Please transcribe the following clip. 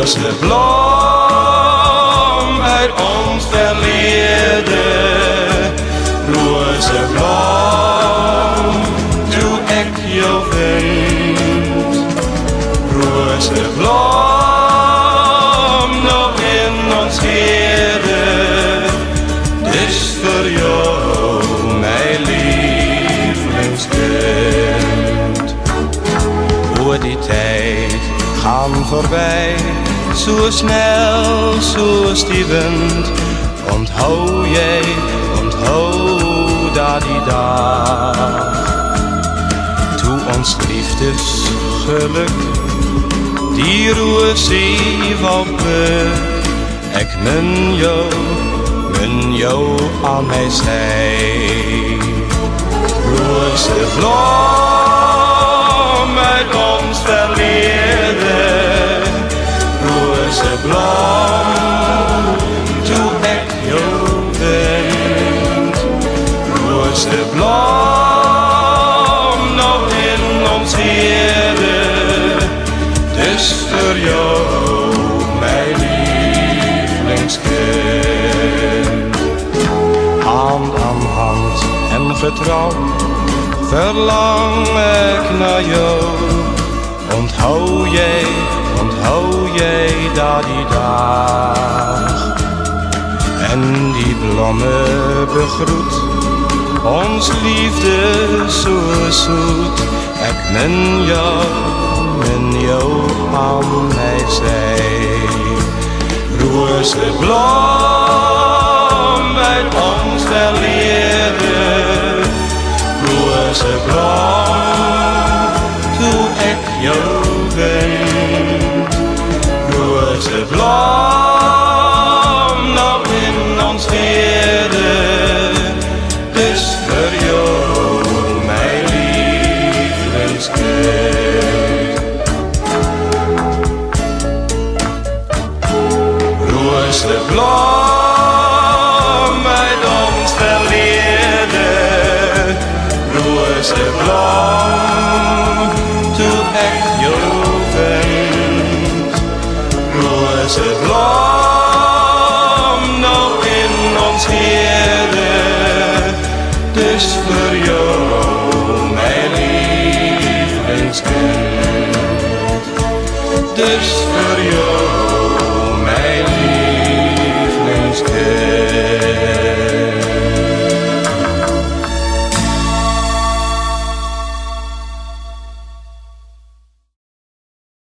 roze bloem uit ons verleden. Roze bloem, doe ik jou vind. Roze bloem, nog in ons heden. Dus voor jou, mijn lievelingskind. Hoe die tijd gaan voorbij, zo snel, zoals die wind. Onthoud jij, onthoud dat die dag. Toen ons liefdesgeluk, die roesie van puk. Ik min jou aan mij zij. Roze bloem uit ons verleden. Roze bloem, doe ik jou vind. Roze bloem, nog in ons heden. Dus voor jou, mijn lievelingskind. Hand aan hand en vertrouw, verlang ik naar jou. Onthoud jij dat die dag. En die bloemen begroet, ons liefde zo zoet. Ik min jou aan mij zij. Roze bloem uit ons verleden. Roze bloem, doe ik jou vind. Roze bloem, nog in ons heden. Dus voor jou, mijn lievelingskind. Roze bloem uit ons verleden. Roze bloem, doe ik jou vind. Roze bloem, nog in ons heden. Dus voor jou, mijn lievelingskind. Dus voor jou.